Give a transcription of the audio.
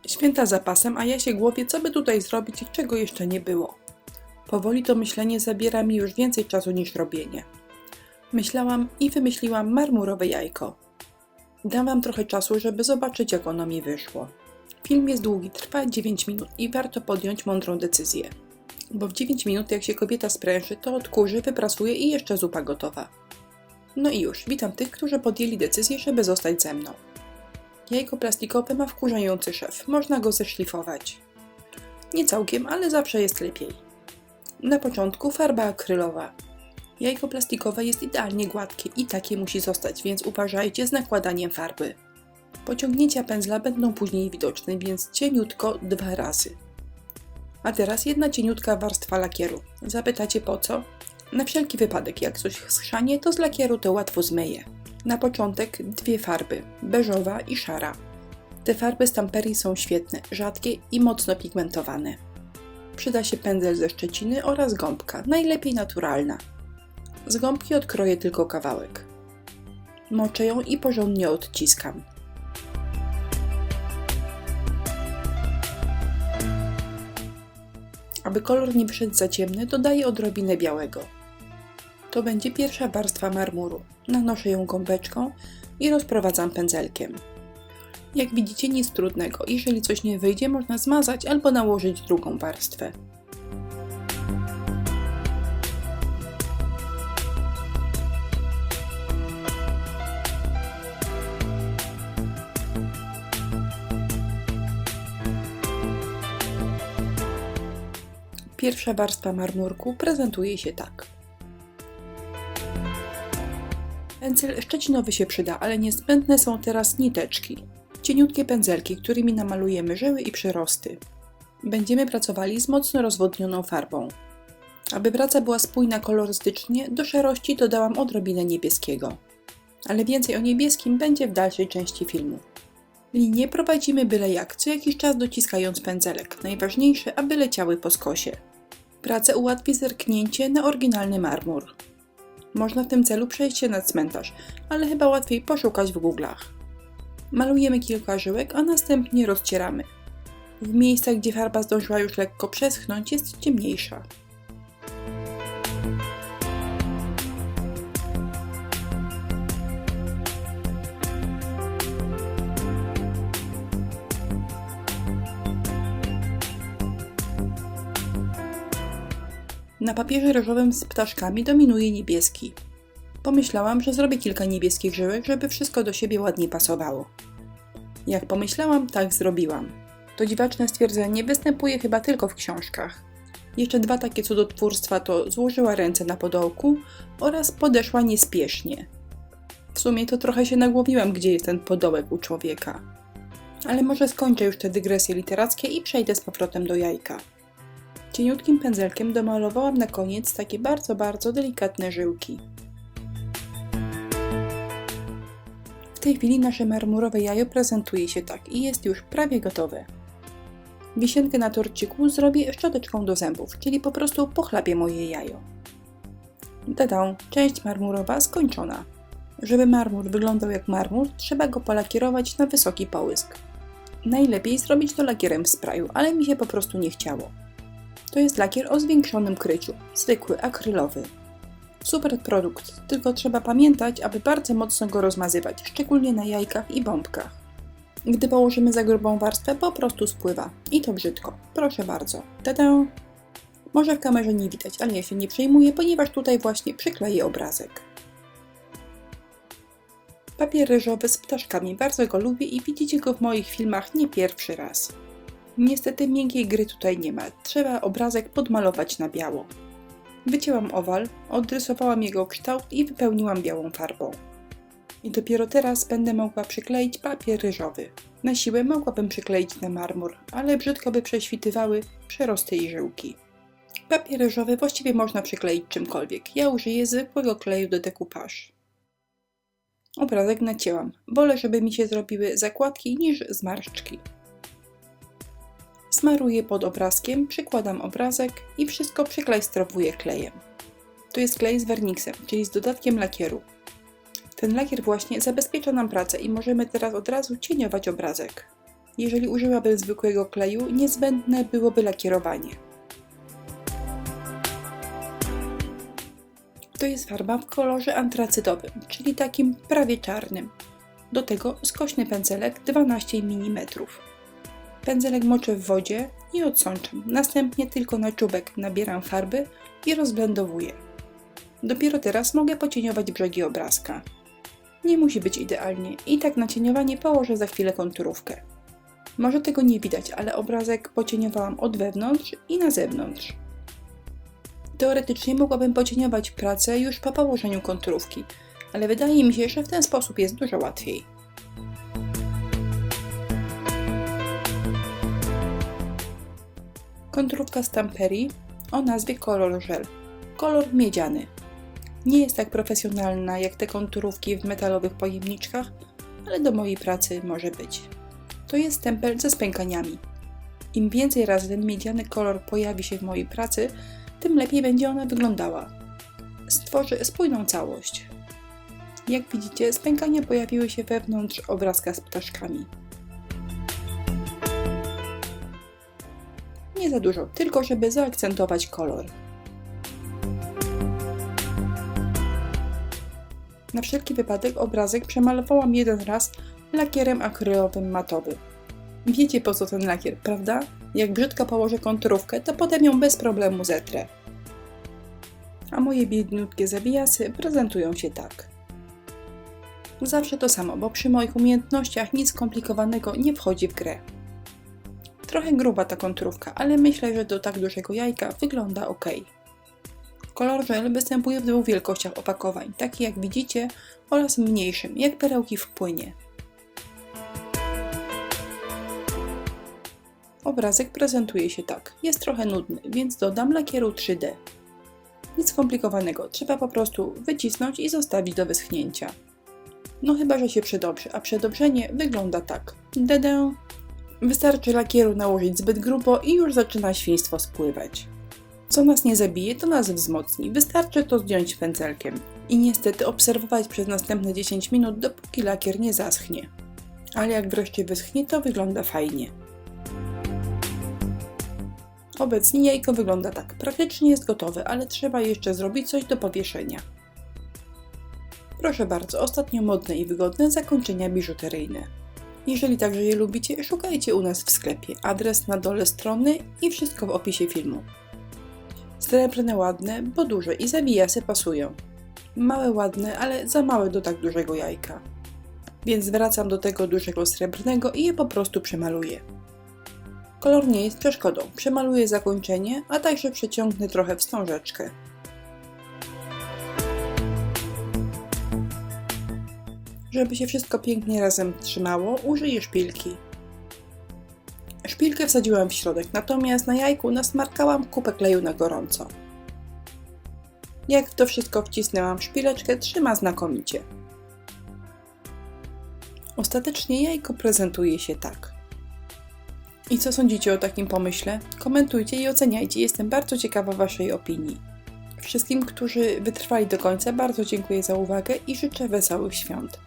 Święta za pasem, a ja się głowię, co by tutaj zrobić i czego jeszcze nie było. Powoli to myślenie zabiera mi już więcej czasu niż robienie. Myślałam i wymyśliłam marmurowe jajko. Dam wam trochę czasu, żeby zobaczyć, jak ono mi wyszło. Film jest długi, trwa 9 minut i warto podjąć mądrą decyzję. Bo w 9 minut, jak się kobieta spręży, to odkurzy, wyprasuje i jeszcze zupa gotowa. No i już, witam tych, którzy podjęli decyzję, żeby zostać ze mną. Jajko plastikowe ma wkurzający szef, można go zeszlifować. Nie całkiem, ale zawsze jest lepiej. Na początku farba akrylowa. Jajko plastikowe jest idealnie gładkie i takie musi zostać, więc uważajcie z nakładaniem farby. Pociągnięcia pędzla będą później widoczne, więc cieniutko 2 razy. A teraz jedna cieniutka warstwa lakieru. Zapytacie po co? Na wszelki wypadek, jak coś schrzanie, to z lakieru to łatwo zmyje. Na początek 2 farby, beżowa i szara. Te farby z Tamperii są świetne, rzadkie i mocno pigmentowane. Przyda się pędzel ze Szczeciny oraz gąbka, najlepiej naturalna. Z gąbki odkroję tylko kawałek. Moczę ją i porządnie odciskam. Aby kolor nie wyszedł za ciemny, dodaję odrobinę białego. To będzie pierwsza warstwa marmuru. Nanoszę ją gąbeczką i rozprowadzam pędzelkiem. Jak widzicie, nic trudnego. Jeżeli coś nie wyjdzie, można zmazać albo nałożyć drugą warstwę. Pierwsza warstwa marmurku prezentuje się tak. Pędzel szczecinowy się przyda, ale niezbędne są teraz niteczki. Cieniutkie pędzelki, którymi namalujemy żyły i przyrosty. Będziemy pracowali z mocno rozwodnioną farbą. Aby praca była spójna kolorystycznie, do szarości dodałam odrobinę niebieskiego. Ale więcej o niebieskim będzie w dalszej części filmu. Linie prowadzimy byle jak, co jakiś czas dociskając pędzelek. Najważniejsze, aby leciały po skosie. Pracę ułatwi zerknięcie na oryginalny marmur. Można w tym celu przejść się na cmentarz, ale chyba łatwiej poszukać w Google'ach. Malujemy kilka żyłek, a następnie rozcieramy. W miejscach, gdzie farba zdążyła już lekko przeschnąć, jest ciemniejsza. Na papierze ryżowym z ptaszkami dominuje niebieski. Pomyślałam, że zrobię kilka niebieskich żyłek, żeby wszystko do siebie ładnie pasowało. Jak pomyślałam, tak zrobiłam. To dziwaczne stwierdzenie występuje chyba tylko w książkach. Jeszcze 2 takie cudotwórstwa to złożyła ręce na podołku oraz podeszła niespiesznie. W sumie to trochę się nagłowiłam, gdzie jest ten podołek u człowieka. Ale może skończę już te dygresje literackie i przejdę z powrotem do jajka. Cieniutkim pędzelkiem domalowałam na koniec takie bardzo delikatne żyłki. W tej chwili nasze marmurowe jajo prezentuje się tak i jest już prawie gotowe. Wisienkę na torciku zrobię szczoteczką do zębów, czyli po prostu pochlapię moje jajo. Tada, część marmurowa skończona. Żeby marmur wyglądał jak marmur, trzeba go polakierować na wysoki połysk. Najlepiej zrobić to lakierem w sprayu, ale mi się po prostu nie chciało. To jest lakier o zwiększonym kryciu, zwykły, akrylowy. Super produkt, tylko trzeba pamiętać, aby bardzo mocno go rozmazywać, szczególnie na jajkach i bombkach. Gdy położymy za grubą warstwę, po prostu spływa. I to brzydko. Proszę bardzo. Tada! Może w kamerze nie widać, ale ja się nie przejmuję, ponieważ tutaj właśnie przykleję obrazek. Papier ryżowy z ptaszkami, bardzo go lubię i widzicie go w moich filmach nie pierwszy raz. Niestety miękkiej gry tutaj nie ma, trzeba obrazek podmalować na biało. Wycięłam owal, odrysowałam jego kształt i wypełniłam białą farbą. I dopiero teraz będę mogła przykleić papier ryżowy. Na siłę mogłabym przykleić na marmur, ale brzydko by prześwitywały przerosty i żyłki. Papier ryżowy właściwie można przykleić czymkolwiek, ja użyję zwykłego kleju do dekupaż. Obrazek nacięłam, wolę, żeby mi się zrobiły zakładki niż zmarszczki. Smaruję pod obrazkiem, przykładam obrazek i wszystko przyklejstrowuję klejem. To jest klej z werniksem, czyli z dodatkiem lakieru. Ten lakier właśnie zabezpiecza nam pracę i możemy teraz od razu cieniować obrazek. Jeżeli użyłabym zwykłego kleju, niezbędne byłoby lakierowanie. To jest farba w kolorze antracytowym, czyli takim prawie czarnym. Do tego skośny pędzelek 12 mm. Pędzelek moczę w wodzie i odsączam. Następnie tylko na czubek nabieram farby i rozblendowuję. Dopiero teraz mogę pocieniować brzegi obrazka. Nie musi być idealnie i tak na cieniowanie położę za chwilę konturówkę. Może tego nie widać, ale obrazek pocieniowałam od wewnątrz i na zewnątrz. Teoretycznie mogłabym pocieniować pracę już po położeniu konturówki, ale wydaje mi się, że w ten sposób jest dużo łatwiej. Konturówka Stamperii o nazwie Color Gel. Kolor miedziany. Nie jest tak profesjonalna jak te konturówki w metalowych pojemniczkach, ale do mojej pracy może być. To jest stempel ze spękaniami. Im więcej razy ten miedziany kolor pojawi się w mojej pracy, tym lepiej będzie ona wyglądała. Stworzy spójną całość. Jak widzicie, spękania pojawiły się wewnątrz obrazka z ptaszkami. Nie za dużo, tylko żeby zaakcentować kolor. Na wszelki wypadek obrazek przemalowałam jeden raz lakierem akrylowym matowym. Wiecie po co ten lakier, prawda? Jak brzydko położę konturówkę, to potem ją bez problemu zetrę. A moje biedniutkie zawijasy prezentują się tak. Zawsze to samo, bo przy moich umiejętnościach nic skomplikowanego nie wchodzi w grę. Trochę gruba ta konturówka, ale myślę, że do tak dużego jajka wygląda ok. Kolor Gel występuje w dwóch wielkościach opakowań, takich jak widzicie oraz mniejszym, jak perełki w płynie. Obrazek prezentuje się tak. Jest trochę nudny, więc dodam lakieru 3D. Nic skomplikowanego, trzeba po prostu wycisnąć i zostawić do wyschnięcia. No chyba, że się przedobrzy, a przedobrzenie wygląda tak. Dedę. Wystarczy lakieru nałożyć zbyt grubo i już zaczyna świństwo spływać. Co nas nie zabije, to nas wzmocni. Wystarczy to zdjąć pędzelkiem. I niestety obserwować przez następne 10 minut, dopóki lakier nie zaschnie. Ale jak wreszcie wyschnie, to wygląda fajnie. Obecnie jajko wygląda tak. Praktycznie jest gotowe, ale trzeba jeszcze zrobić coś do powieszenia. Proszę bardzo, ostatnio modne i wygodne zakończenia biżuteryjne. Jeżeli także je lubicie, szukajcie u nas w sklepie. Adres na dole strony i wszystko w opisie filmu. Srebrne ładne, bo duże i zawijasy pasują. Małe ładne, ale za małe do tak dużego jajka. Więc wracam do tego dużego srebrnego i je po prostu przemaluję. Kolor nie jest przeszkodą. Przemaluję zakończenie, a także przeciągnę trochę wstążeczkę. Żeby się wszystko pięknie razem trzymało, użyję szpilki. Szpilkę wsadziłam w środek, natomiast na jajku nasmarkałam kupę kleju na gorąco. Jak w to wszystko wcisnęłam szpileczkę, trzyma znakomicie. Ostatecznie jajko prezentuje się tak. I co sądzicie o takim pomyśle? Komentujcie i oceniajcie, jestem bardzo ciekawa waszej opinii. Wszystkim, którzy wytrwali do końca, bardzo dziękuję za uwagę i życzę wesołych świąt.